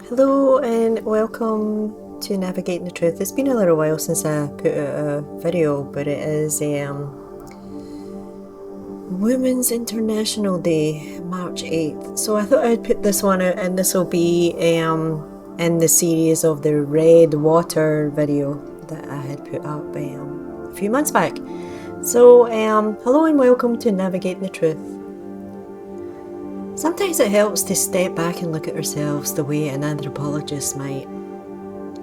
Hello and welcome to Navigating the Truth. It's been a little while since I put out a video, but it is Women's International Day, March 8th. So I thought I'd put this one out, and this will be in the series of the Red Water video that I had put up a few months back. So hello and welcome to Navigating the Truth. Sometimes it helps to step back and look at ourselves the way an anthropologist might,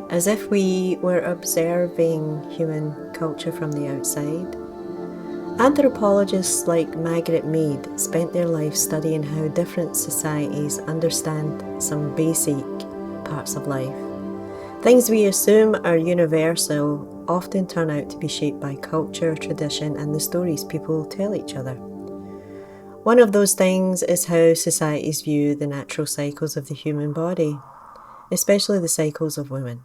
as if we were observing human culture from the outside. Anthropologists like Margaret Mead spent their life studying how different societies understand some basic parts of life. Things we assume are universal often turn out to be shaped by culture, tradition, and the stories people tell each other. One of those things is how societies view the natural cycles of the human body, especially the cycles of women.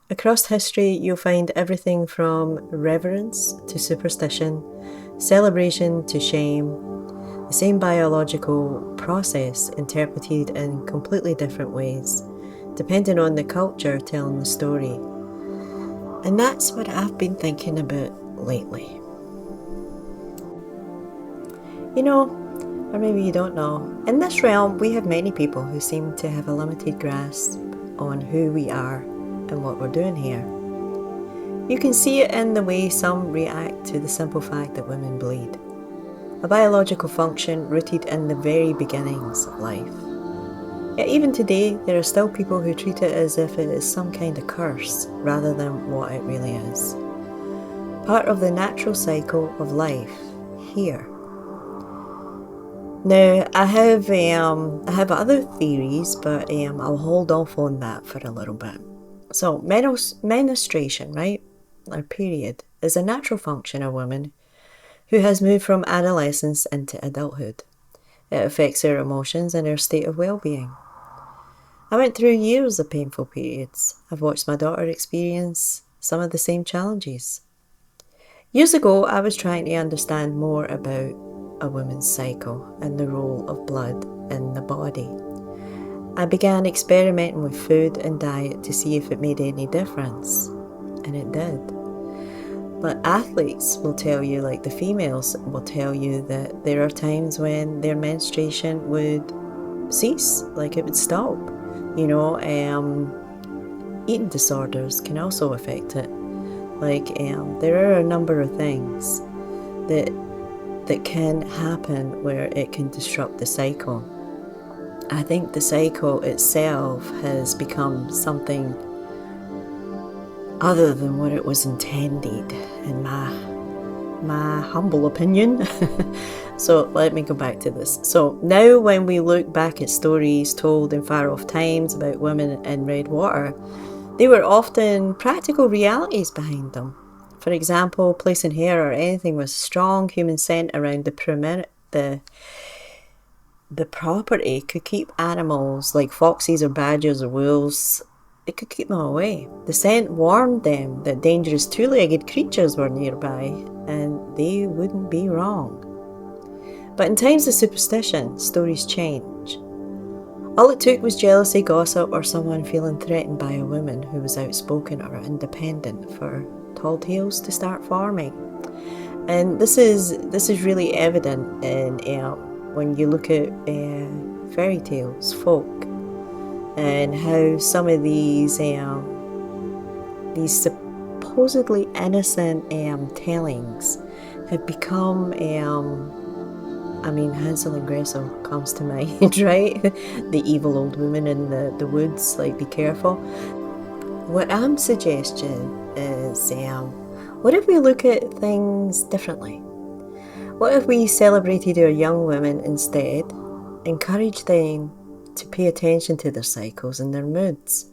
Across history, you'll find everything from reverence to superstition, celebration to shame, the same biological process interpreted in completely different ways, depending on the culture telling the story. And that's what I've been thinking about lately. You know, or maybe you don't know, in this realm we have many people who seem to have a limited grasp on who we are and what we're doing here. You can see it in the way some react to the simple fact that women bleed, a biological function rooted in the very beginnings of life. Yet even today there are still people who treat it as if it is some kind of curse rather than what it really is. Part of the natural cycle of life here. Now, I have other theories, but I'll hold off on that for a little bit. So, menstruation, right, or period, is a natural function of women who has moved from adolescence into adulthood. It affects her emotions and her state of well-being. I went through years of painful periods. I've watched my daughter experience some of the same challenges. Years ago, I was trying to understand more about a woman's cycle and the role of blood in the body. I began experimenting with food and diet to see if it made any difference, and it did. But athletes will tell you, like the females will tell you, that there are times when their menstruation would cease, like it would stop. Eating disorders can also affect it. There are a number of things that can happen where it can disrupt the cycle. I think the cycle itself has become something other than what it was intended, in my humble opinion. So let me go back to this. So now when we look back at stories told in far off times about women in red water, they were often practical realities behind them. For example, placing hair or anything with strong human scent around the property could keep animals like foxes or badgers or wolves, it could keep them away. The scent warned them that dangerous two-legged creatures were nearby, and they wouldn't be wrong. But in times of superstition, stories change. All it took was jealousy, gossip, or someone feeling threatened by a woman who was outspoken or independent for tall tales to start forming. And this is really evident in when you look at fairy tales, folk, and how some of these supposedly innocent tellings have become Hansel and Gretel comes to mind, right? The evil old woman in the woods, like, be careful. What I'm suggesting is, what if we look at things differently? What if we celebrated our young women instead, encouraged them to pay attention to their cycles and their moods?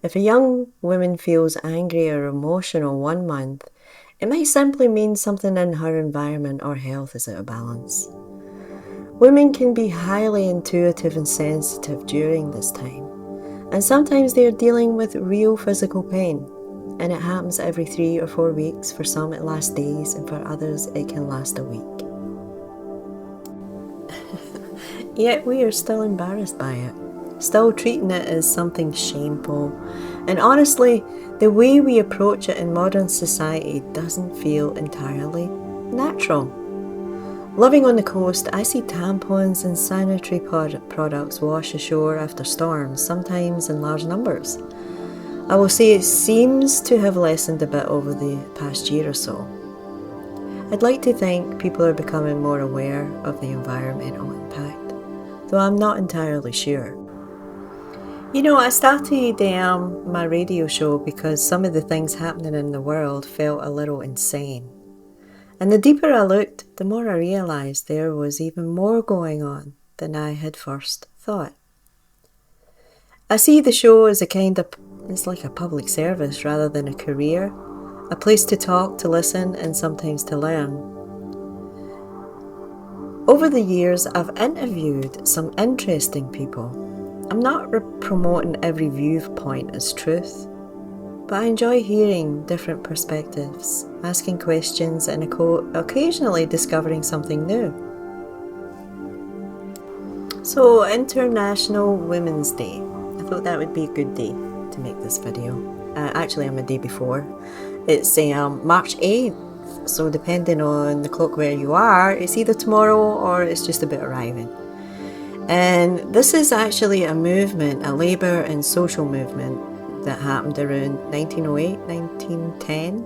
If a young woman feels angry or emotional one month, it might simply mean something in her environment or health is out of balance. Women can be highly intuitive and sensitive during this time. And sometimes they are dealing with real physical pain, and it happens every 3 or 4 weeks. For some it lasts days, and for others it can last a week. Yet we are still embarrassed by it. still treating it as something shameful. And honestly, the way we approach it in modern society doesn't feel entirely natural. Living on the coast, I see tampons and sanitary products wash ashore after storms, sometimes in large numbers. I will say it seems to have lessened a bit over the past year or so. I'd like to think people are becoming more aware of the environmental impact, though I'm not entirely sure. I started my radio show because some of the things happening in the world felt a little insane. And the deeper I looked, the more I realised there was even more going on than I had first thought. I see the show as it's like a public service rather than a career, a place to talk, to listen, and sometimes to learn. Over the years, I've interviewed some interesting people. I'm not promoting every viewpoint as truth, but I enjoy hearing different perspectives, asking questions, and occasionally discovering something new. So, International Women's Day. I thought that would be a good day to make this video. Actually, I'm a day before. It's March 8th, so depending on the clock where you are, it's either tomorrow or it's just about arriving. And this is actually a movement, a labour and social movement that happened around 1908, 1910,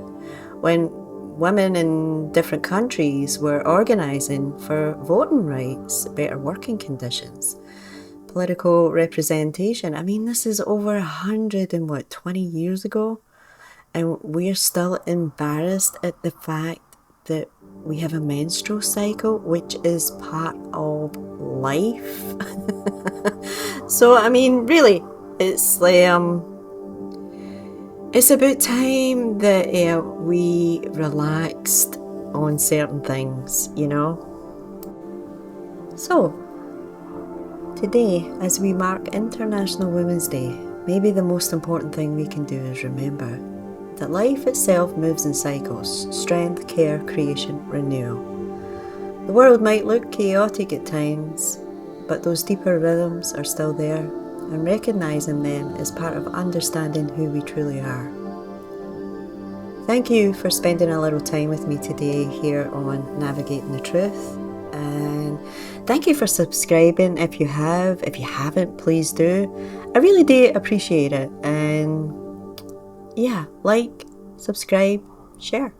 when women in different countries were organising for voting rights, better working conditions, political representation. I mean, this is over 120 years ago, and we're still embarrassed at the fact that we have a menstrual cycle, which is part of life. So, I mean, really, it's about time that we relaxed on certain things, So, today, as we mark International Women's Day, maybe the most important thing we can do is remember that life itself moves in cycles: strength, care, creation, renewal. The world might look chaotic at times, but those deeper rhythms are still there, and recognizing them is part of understanding who we truly are. Thank you for spending a little time with me today here on Navigating the Truth, and thank you for subscribing if you have. If you haven't, please do. I really do appreciate it, and like, subscribe, share.